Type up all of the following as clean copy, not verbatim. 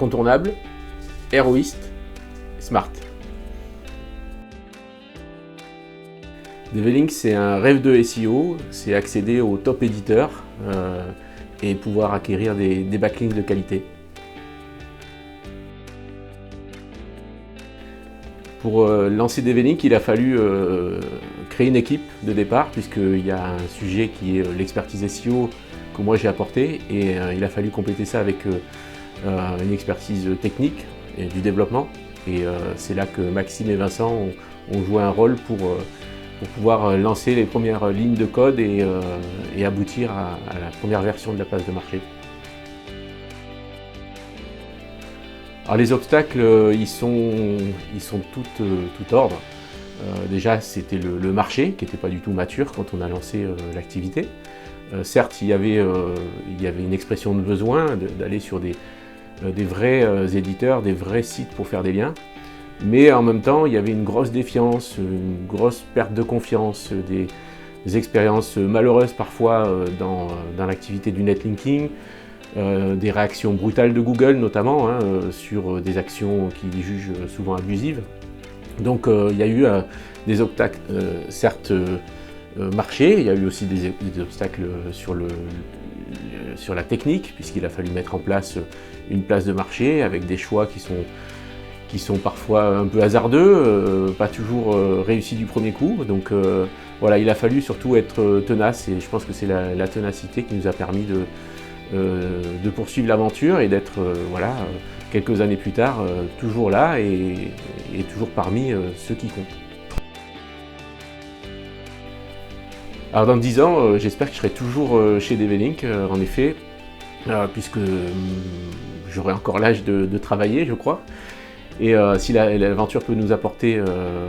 incontournable, héroïste, smart. DVLink, c'est un rêve de SEO, c'est accéder aux top éditeurs et pouvoir acquérir des backlinks de qualité. Pour lancer DVLink, il a fallu créer une équipe de départ, puisqu'il y a un sujet qui est l'expertise SEO que moi j'ai apporté, et il a fallu compléter ça avec une expertise technique et du développement. Et c'est là que Maxime et Vincent ont joué un rôle pour pouvoir lancer les premières lignes de code et aboutir à la première version de la place de marché. Alors les obstacles, ils sont tout ordre. Déjà, c'était le marché qui n'était pas du tout mature quand on a lancé l'activité. Certes, il y avait une expression de besoin d'aller sur des vrais éditeurs, des vrais sites pour faire des liens. Mais en même temps, il y avait une grosse défiance, une grosse perte de confiance, des expériences malheureuses parfois dans l'activité du netlinking, des réactions brutales de Google notamment, sur des actions qu'ils jugent souvent abusives. Donc il y a eu des obstacles, certes marché, il y a eu aussi des obstacles sur la technique, puisqu'il a fallu mettre en place une place de marché avec des choix qui sont parfois un peu hasardeux, pas toujours réussis du premier coup. Donc voilà, il a fallu surtout être tenace, et je pense que c'est la ténacité qui nous a permis de poursuivre l'aventure et d'être voilà, quelques années plus tard toujours là et toujours parmi ceux qui comptent. Alors dans 10 ans, j'espère que je serai toujours chez DVLink, en effet, puisque j'aurai encore l'âge de travailler, je crois. Et si l'aventure peut nous apporter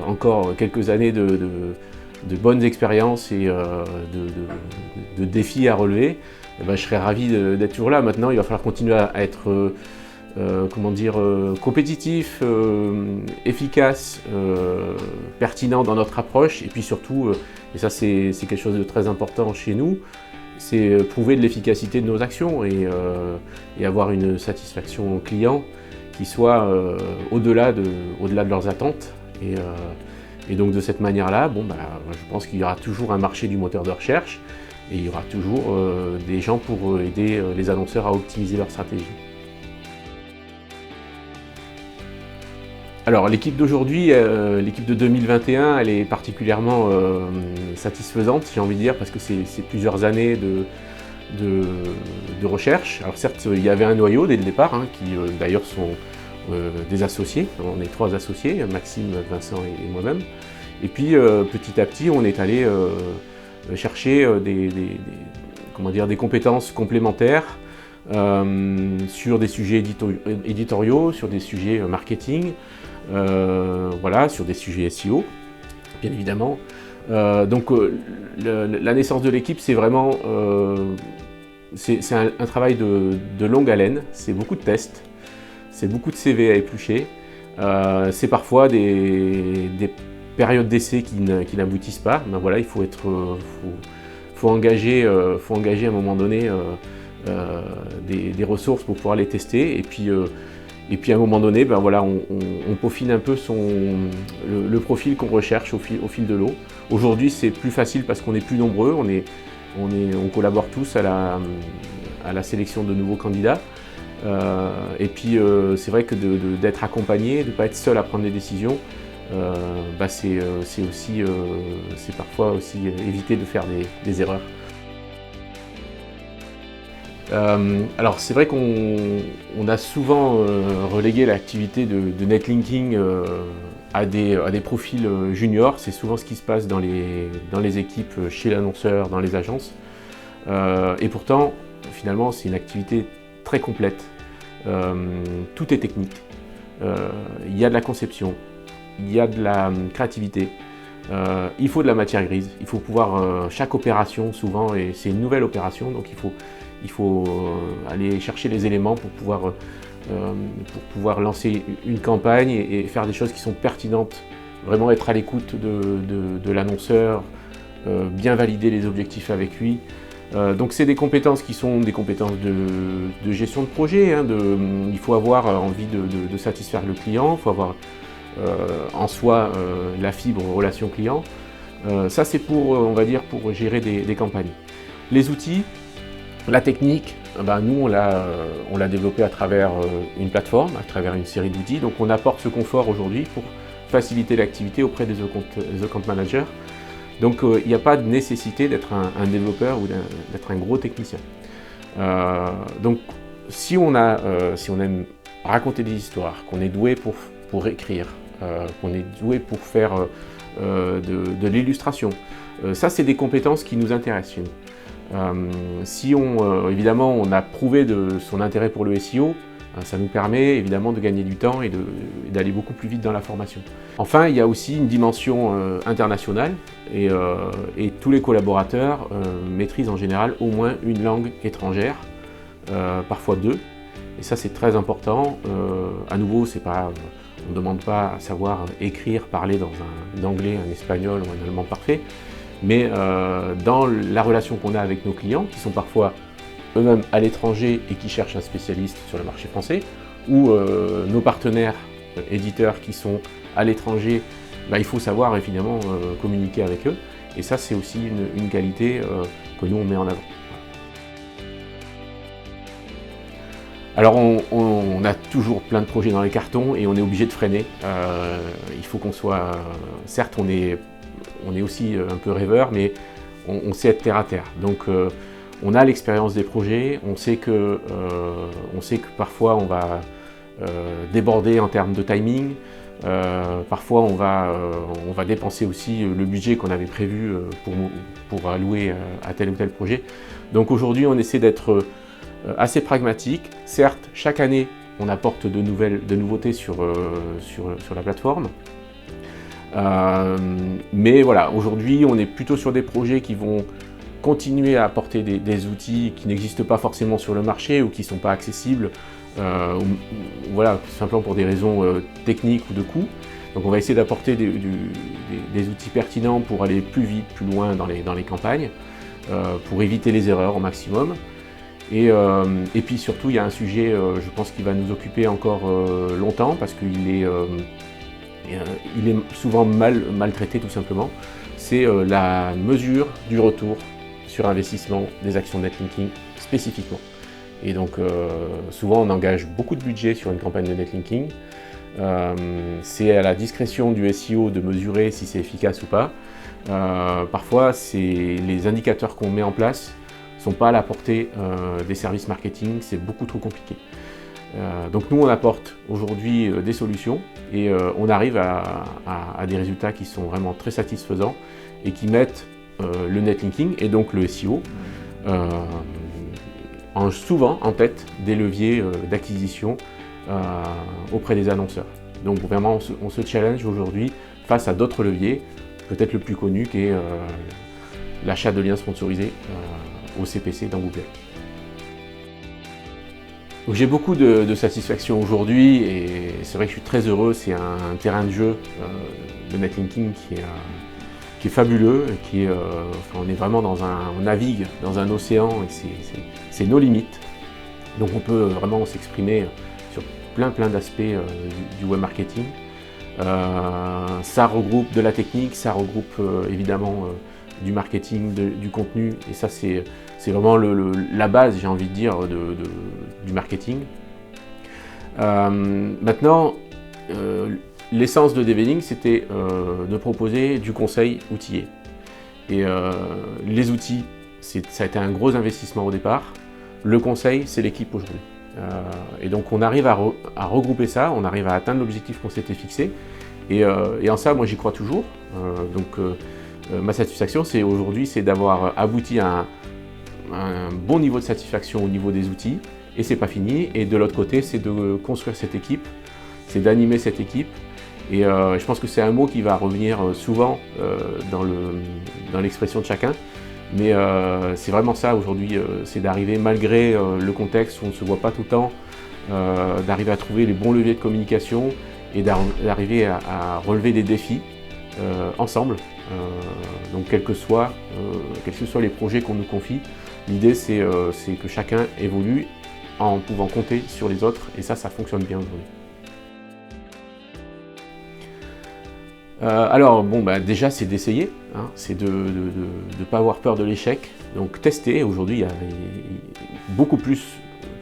encore quelques années de bonnes expériences et de défis à relever, eh ben, je serais ravi d'être toujours là. Maintenant, il va falloir continuer à être compétitif, efficace, pertinent dans notre approche, et puis surtout, et ça c'est quelque chose de très important chez nous, c'est prouver de l'efficacité de nos actions et avoir une satisfaction client qui soit au-delà de leurs attentes. Et donc de cette manière-là, je pense qu'il y aura toujours un marché du moteur de recherche et il y aura toujours des gens pour aider les annonceurs à optimiser leur stratégie. Alors l'équipe d'aujourd'hui, l'équipe de 2021, elle est particulièrement satisfaisante, j'ai envie de dire, parce que c'est plusieurs années de recherche. Alors certes, il y avait un noyau dès le départ, qui d'ailleurs sont des associés. On est 3 associés, Maxime, Vincent et moi-même. Et puis petit à petit, on est allé chercher des compétences complémentaires sur des sujets éditoriaux, sur des sujets marketing, voilà, sur des sujets SEO, bien évidemment. Donc la naissance de l'équipe, c'est vraiment c'est un travail de longue haleine, c'est beaucoup de tests, c'est beaucoup de CV à éplucher, c'est parfois des périodes d'essai qui n'aboutissent pas. Ben voilà, il faut engager à un moment donné des ressources pour pouvoir les tester, et puis à un moment donné, ben voilà, on peaufine un peu le profil qu'on recherche au fil de l'eau. Aujourd'hui, c'est plus facile parce qu'on est plus nombreux, on collabore tous à la sélection de nouveaux candidats. Et puis c'est vrai que d'être accompagné, de ne pas être seul à prendre des décisions, c'est parfois aussi éviter de faire des erreurs. Alors c'est vrai qu'on a souvent relégué l'activité de netlinking à des profils juniors. C'est souvent ce qui se passe dans les équipes, chez l'annonceur, dans les agences. Et pourtant, finalement, c'est une activité très complète. Tout est technique. Il y a de la conception, il y a de la créativité, il faut de la matière grise. Il faut pouvoir, chaque opération souvent, et c'est une nouvelle opération, donc il faut aller chercher les éléments pour pouvoir lancer une campagne et faire des choses qui sont pertinentes, vraiment être à l'écoute de l'annonceur, bien valider les objectifs avec lui, Donc c'est des compétences qui sont des compétences de gestion de projet. Il faut avoir envie de satisfaire le client, il faut avoir en soi la fibre relation client. Ça c'est pour, on va dire, pour gérer des campagnes. Les outils, la technique, nous on l'a développé à travers une plateforme, à travers une série d'outils. Donc on apporte ce confort aujourd'hui pour faciliter l'activité auprès des account managers. Donc il n'y a pas de nécessité d'être un développeur ou d'être un gros technicien. Donc si on aime raconter des histoires, qu'on est doué pour écrire, qu'on est doué pour faire de l'illustration, ça c'est des compétences qui nous intéressent chez nous. Évidemment on a prouvé de son intérêt pour le SEO, ça nous permet évidemment de gagner du temps et d'aller beaucoup plus vite dans la formation. Enfin, il y a aussi une dimension internationale et tous les collaborateurs maîtrisent en général au moins une langue étrangère, parfois deux. Et ça c'est très important. À nouveau, on ne demande pas à savoir écrire, parler dans un anglais, un espagnol ou un allemand parfait, mais dans la relation qu'on a avec nos clients, qui sont parfois eux-mêmes à l'étranger et qui cherchent un spécialiste sur le marché français, ou nos partenaires éditeurs qui sont à l'étranger, il faut savoir évidemment communiquer avec eux, et ça c'est aussi une qualité que nous on met en avant. Alors on a toujours plein de projets dans les cartons et on est obligé de freiner. Il faut qu'on soit, certes on est aussi un peu rêveur, mais on sait être terre à terre. Donc on a l'expérience des projets, on sait que parfois on va déborder en termes de timing, parfois on va dépenser aussi le budget qu'on avait prévu pour allouer à tel ou tel projet. Donc aujourd'hui on essaie d'être assez pragmatique. Certes, chaque année on apporte de nouveautés sur la plateforme. Mais voilà, aujourd'hui on est plutôt sur des projets qui vont continuer à apporter des outils qui n'existent pas forcément sur le marché ou qui ne sont pas accessibles, voilà, tout simplement pour des raisons techniques ou de coût. Donc on va essayer d'apporter des outils pertinents pour aller plus vite, plus loin dans les campagnes, pour éviter les erreurs au maximum. Et puis surtout, il y a un sujet, je pense, qui va nous occuper encore longtemps parce qu'il est souvent maltraité tout simplement. C'est la mesure du retour sur investissement des actions netlinking spécifiquement. Et donc souvent on engage beaucoup de budget sur une campagne de netlinking. C'est à la discrétion du SEO de mesurer si c'est efficace ou pas. Parfois les indicateurs qu'on met en place ne sont pas à la portée des services marketing, c'est beaucoup trop compliqué. Donc nous on apporte aujourd'hui des solutions et on arrive à des résultats qui sont vraiment très satisfaisants et qui mettent le netlinking et donc le SEO souvent en tête des leviers d'acquisition auprès des annonceurs. Donc vraiment on se challenge aujourd'hui face à d'autres leviers, peut-être le plus connu qui est l'achat de liens sponsorisés au CPC dans Google. Donc j'ai beaucoup de satisfaction aujourd'hui et c'est vrai que je suis très heureux, c'est un terrain de jeu de netlinking qui est fabuleux, on est vraiment on navigue dans un océan et c'est nos limites. Donc on peut vraiment s'exprimer sur plein d'aspects du web marketing. Ça regroupe de la technique, ça regroupe évidemment du marketing, du contenu, et ça c'est vraiment la base, j'ai envie de dire, du marketing. Maintenant, l'essence de Develing, c'était de proposer du conseil outillé. Et les outils, ça a été un gros investissement au départ. Le conseil, c'est l'équipe aujourd'hui. Et donc on arrive à regrouper ça, on arrive à atteindre l'objectif qu'on s'était fixé. Et en ça, moi j'y crois toujours. Ma satisfaction, aujourd'hui, c'est d'avoir abouti à un bon niveau de satisfaction au niveau des outils. Et c'est pas fini. Et de l'autre côté, c'est de construire cette équipe, c'est d'animer cette équipe. Et je pense que c'est un mot qui va revenir souvent dans l'expression de chacun. Mais c'est vraiment ça aujourd'hui, c'est d'arriver, malgré le contexte où on ne se voit pas tout le temps, d'arriver à trouver les bons leviers de communication et d'arriver à relever des défis ensemble. Donc quels que soient les projets qu'on nous confie, L'idée, c'est que chacun évolue en pouvant compter sur les autres, et ça fonctionne bien aujourd'hui. Alors, bon, déjà, c'est d'essayer, hein, c'est de ne pas avoir peur de l'échec, donc tester. Aujourd'hui, il y a beaucoup plus,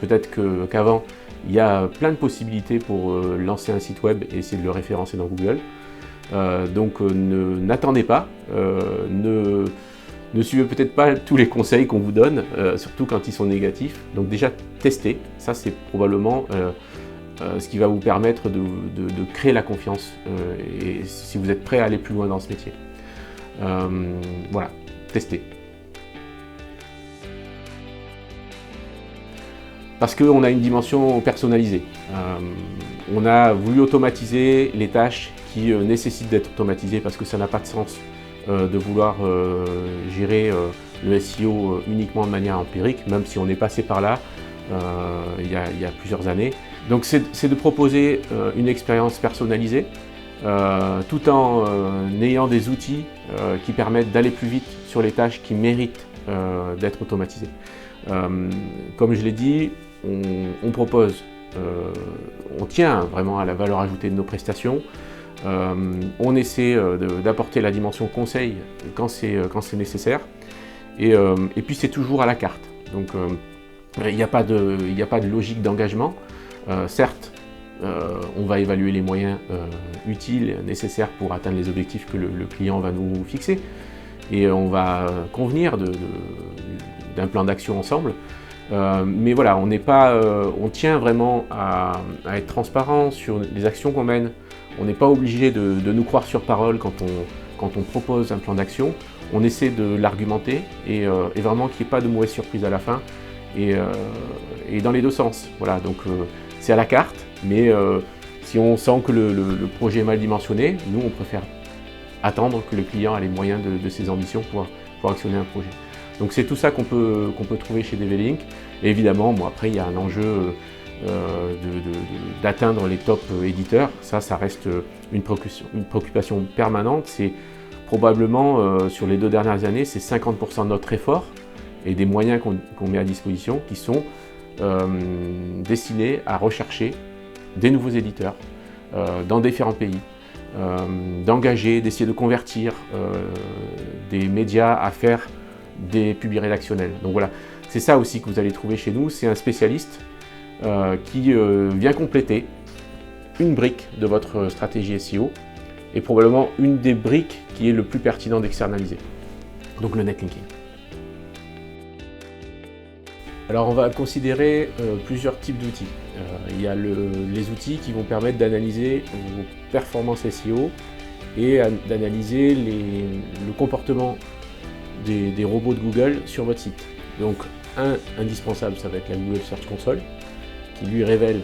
peut-être qu'avant, il y a plein de possibilités pour lancer un site web et essayer de le référencer dans Google. Donc, n'attendez pas, ne suivez peut-être pas tous les conseils qu'on vous donne, surtout quand ils sont négatifs. Donc déjà, testez, ça c'est probablement ce qui va vous permettre de créer la confiance et si vous êtes prêt à aller plus loin dans ce métier. Voilà, testez. Parce qu'on a une dimension personnalisée. On a voulu automatiser les tâches qui nécessitent d'être automatisées parce que ça n'a pas de sens de vouloir gérer le SEO uniquement de manière empirique, même si on est passé par là il y a plusieurs années. Donc c'est de proposer une expérience personnalisée tout en ayant des outils qui permettent d'aller plus vite sur les tâches qui méritent d'être automatisées. Comme je l'ai dit, on propose, on tient vraiment à la valeur ajoutée de nos prestations. On essaie d'apporter la dimension conseil quand c'est nécessaire. Et puis c'est toujours à la carte. Donc il n'y a pas de logique d'engagement. Certes, on va évaluer les moyens utiles, nécessaires pour atteindre les objectifs que le client va nous fixer. Et on va convenir d'un plan d'action ensemble. Mais voilà, on tient vraiment à être transparent sur les actions qu'on mène. On n'est pas obligé de nous croire sur parole quand on propose un plan d'action. On essaie de l'argumenter et vraiment qu'il n'y ait pas de mauvaise surprise à la fin. Et dans les deux sens. Voilà, donc c'est à la carte, mais si on sent que le projet est mal dimensionné, nous on préfère attendre que le client a les moyens de ses ambitions pour actionner un projet. Donc c'est tout ça qu'on peut trouver chez DVLink. Et évidemment, bon, après il y a un enjeu d'atteindre les top éditeurs. Ça reste une préoccupation permanente. C'est probablement sur les 2 dernières années, c'est 50% de notre effort et des moyens qu'on met à disposition qui sont destinés à rechercher des nouveaux éditeurs dans différents pays, d'engager, d'essayer de convertir des médias à faire des publics rédactionnels. Donc voilà, c'est ça aussi que vous allez trouver chez nous, c'est un spécialiste qui vient compléter une brique de votre stratégie SEO et probablement une des briques qui est le plus pertinent d'externaliser, donc le netlinking. Alors on va considérer plusieurs types d'outils. Il y a les outils qui vont permettre d'analyser vos performances SEO et d'analyser le comportement des robots de Google sur votre site. Donc indispensable, ça va être la Google Search Console qui lui révèle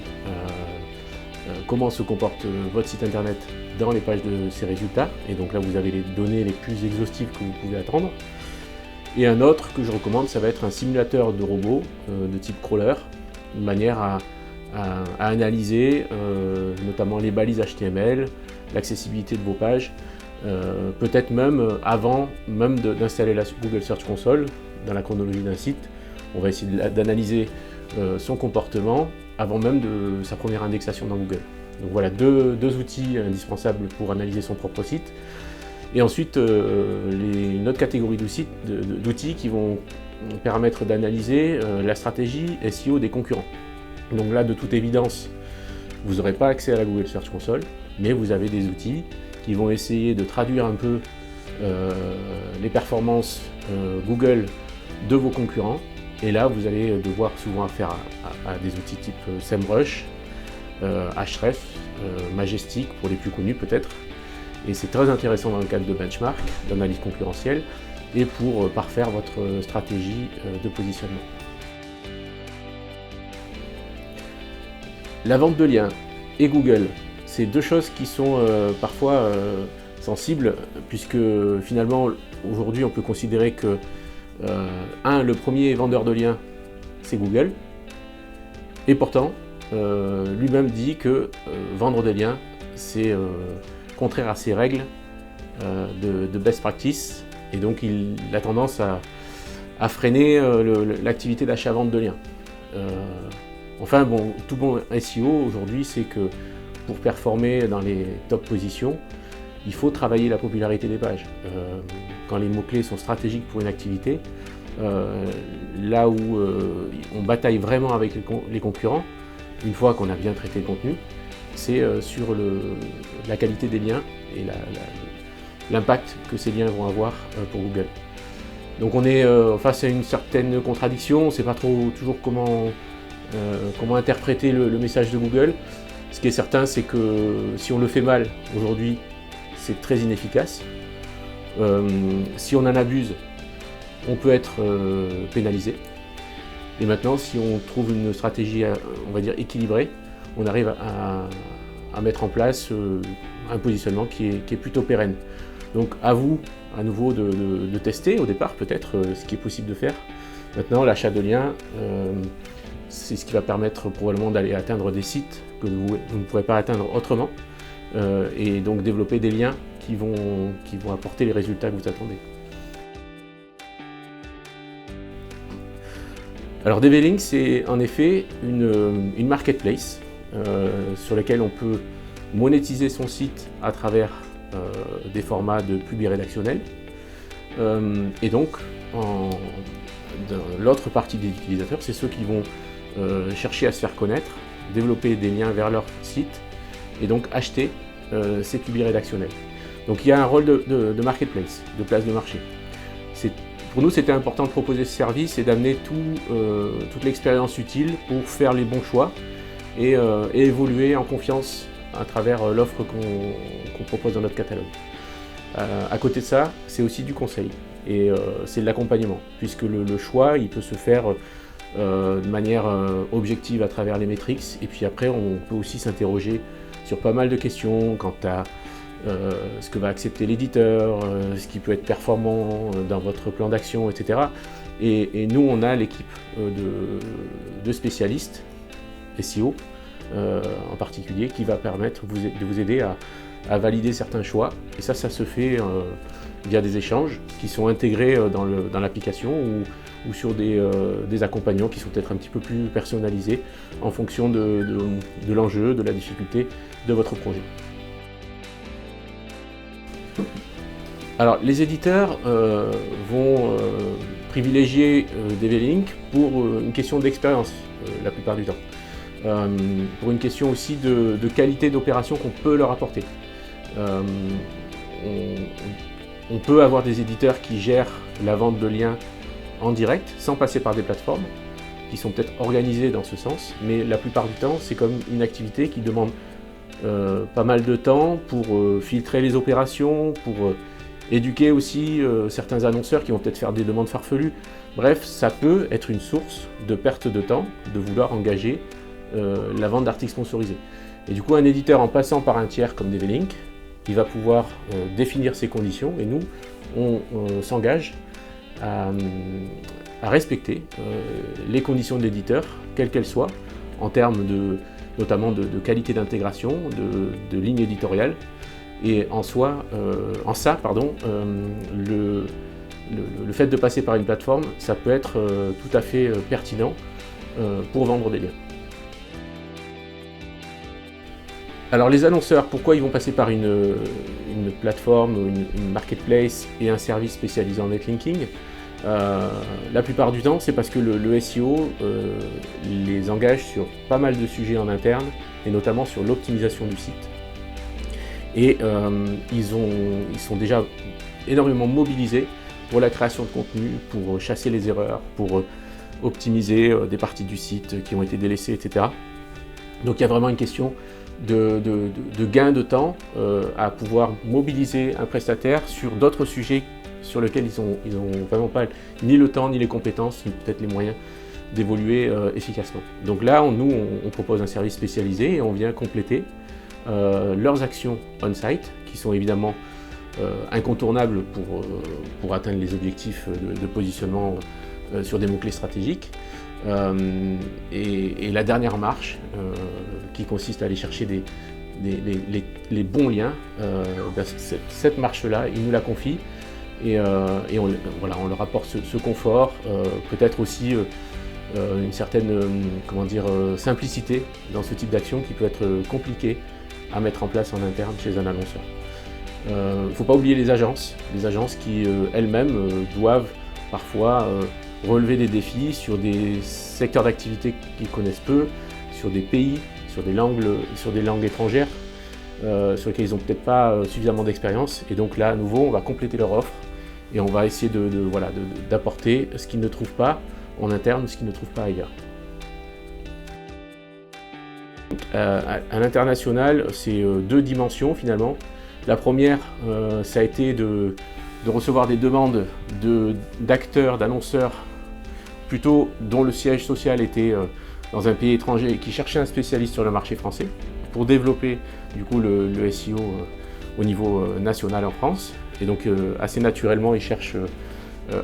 comment se comporte votre site internet dans les pages de ses résultats. Et donc là vous avez les données les plus exhaustives que vous pouvez attendre. Et un autre que je recommande, ça va être un simulateur de robot de type crawler, de manière à analyser notamment les balises HTML, l'accessibilité de vos pages, peut-être même avant d'installer la Google Search Console dans la chronologie d'un site. On va essayer d'analyser son comportement avant même de sa première indexation dans Google. Donc voilà, deux outils indispensables pour analyser son propre site. Et ensuite, une autre catégorie d'outils qui vont permettre d'analyser la stratégie SEO des concurrents. Donc là, de toute évidence, vous n'aurez pas accès à la Google Search Console, mais vous avez des outils qui vont essayer de traduire un peu les performances Google de vos concurrents. Et là, vous allez devoir souvent affaire à des outils type SEMrush, Ahrefs, Majestic pour les plus connus peut-être. Et c'est très intéressant dans le cadre de benchmark, d'analyse concurrentielle, et pour parfaire votre stratégie de positionnement. La vente de liens et Google, c'est deux choses qui sont parfois sensibles, puisque finalement, aujourd'hui, on peut considérer que le premier vendeur de liens, c'est Google, et pourtant, lui-même dit que vendre des liens, c'est contraire à ses règles de best practice, et donc il a tendance à freiner l'activité d'achat-vente de liens. Enfin bon, tout bon SEO aujourd'hui, c'est que pour performer dans les top positions, il faut travailler la popularité des pages. Quand les mots-clés sont stratégiques pour une activité, là où on bataille vraiment avec les concurrents, une fois qu'on a bien traité le contenu, c'est sur la qualité des liens et l'impact que ces liens vont avoir pour Google. Donc on est face à une certaine contradiction, on ne sait pas trop toujours comment interpréter le message de Google. Ce qui est certain, c'est que si on le fait mal aujourd'hui, c'est très inefficace. Si on en abuse, on peut être pénalisé. Et maintenant, si on trouve une stratégie, on va dire, équilibrée, on arrive à mettre en place un positionnement qui est plutôt pérenne. Donc à vous, à nouveau, de tester au départ peut-être ce qui est possible de faire. Maintenant, l'achat de liens, c'est ce qui va permettre probablement d'aller atteindre des sites que vous ne pourrez pas atteindre autrement, et donc développer des liens qui vont apporter les résultats que vous attendez. Alors DB-Link, c'est en effet une marketplace sur laquelle on peut monétiser son site à travers des formats de publi rédactionnels. Et donc, l'autre partie des utilisateurs, c'est ceux qui vont chercher à se faire connaître, développer des liens vers leur site et donc acheter ces publis rédactionnels. Donc il y a un rôle de marketplace, de place de marché. Pour nous, c'était important de proposer ce service et d'amener toute l'expérience utile pour faire les bons choix et évoluer en confiance à travers l'offre qu'on propose dans notre catalogue. À côté de ça, c'est aussi du conseil et c'est de l'accompagnement, puisque le choix, il peut se faire de manière objective à travers les métriques, et puis après, on peut aussi s'interroger sur pas mal de questions quant à ce que va accepter l'éditeur, ce qui peut être performant dans votre plan d'action, etc. Et nous, on a l'équipe de spécialistes SEO en particulier qui va permettre de vous aider à valider certains choix. Et ça se fait via des échanges qui sont intégrés dans l'application ou sur des accompagnants qui sont peut-être un petit peu plus personnalisés en fonction de l'enjeu, de la difficulté de votre projet. Alors, les éditeurs vont privilégier DB-Link pour une question d'expérience la plupart du temps, pour une question aussi de qualité d'opération qu'on peut leur apporter. On peut avoir des éditeurs qui gèrent la vente de liens en direct sans passer par des plateformes qui sont peut-être organisées dans ce sens, mais la plupart du temps, c'est comme une activité qui demande pas mal de temps pour filtrer les opérations, pour éduquer aussi certains annonceurs qui vont peut-être faire des demandes farfelues. Bref, ça peut être une source de perte de temps de vouloir engager la vente d'articles sponsorisés. Et du coup, un éditeur, en passant par un tiers comme DB-Link, il va pouvoir définir ses conditions, et nous, on s'engage à respecter les conditions de l'éditeur, quelles qu'elles soient, en termes notamment de qualité d'intégration, de ligne éditoriale. Et en ça, le fait de passer par une plateforme, ça peut être tout à fait pertinent pour vendre des liens. Alors les annonceurs, pourquoi ils vont passer par une plateforme, une marketplace et un service spécialisé en netlinking? La plupart du temps, c'est parce que le SEO les engage sur pas mal de sujets en interne, et notamment sur l'optimisation du site. Et ils sont déjà énormément mobilisés pour la création de contenu, pour chasser les erreurs, pour optimiser des parties du site qui ont été délaissées, etc. Donc il y a vraiment une question de gain de temps à pouvoir mobiliser un prestataire sur d'autres sujets sur lesquels ils ont vraiment pas ni le temps, ni les compétences, ni peut-être les moyens d'évoluer efficacement. Donc là, on propose un service spécialisé et on vient compléter leurs actions on-site, qui sont évidemment incontournables pour atteindre les objectifs de positionnement sur des mots-clés stratégiques. Et la dernière marche, qui consiste à aller chercher les bons liens, cette marche-là, ils nous la confient voilà, on leur apporte ce confort, peut-être aussi une certaine simplicité dans ce type d'action qui peut être compliqué à mettre en place en interne chez un annonceur. Il ne faut pas oublier les agences qui elles-mêmes doivent parfois relever des défis sur des secteurs d'activité qu'ils connaissent peu, sur des pays, sur des langues étrangères sur lesquelles ils n'ont peut-être pas suffisamment d'expérience. Et donc là, à nouveau, on va compléter leur offre et on va essayer d'apporter ce qu'ils ne trouvent pas en interne ou ce qu'ils ne trouvent pas ailleurs. À l'international, c'est deux dimensions finalement. La première, ça a été de recevoir des demandes d'acteurs, d'annonceurs, plutôt dont le siège social était dans un pays étranger et qui cherchaient un spécialiste sur le marché français pour développer du coup le SEO au niveau national en France. Et donc assez naturellement, ils cherchent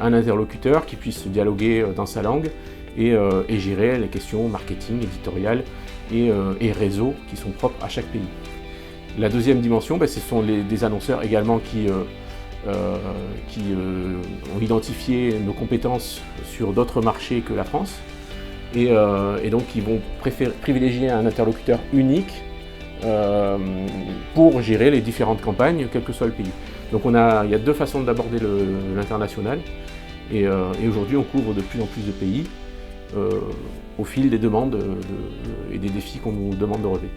un interlocuteur qui puisse dialoguer dans sa langue et gérer les questions marketing, éditorial et réseau qui sont propres à chaque pays. La deuxième dimension, ce sont des annonceurs également qui ont identifié nos compétences sur d'autres marchés que la France et donc ils vont privilégier un interlocuteur unique pour gérer les différentes campagnes, quel que soit le pays. Donc il y a deux façons d'aborder l'international et aujourd'hui on couvre de plus en plus de pays au fil des demandes et des défis qu'on nous demande de relever.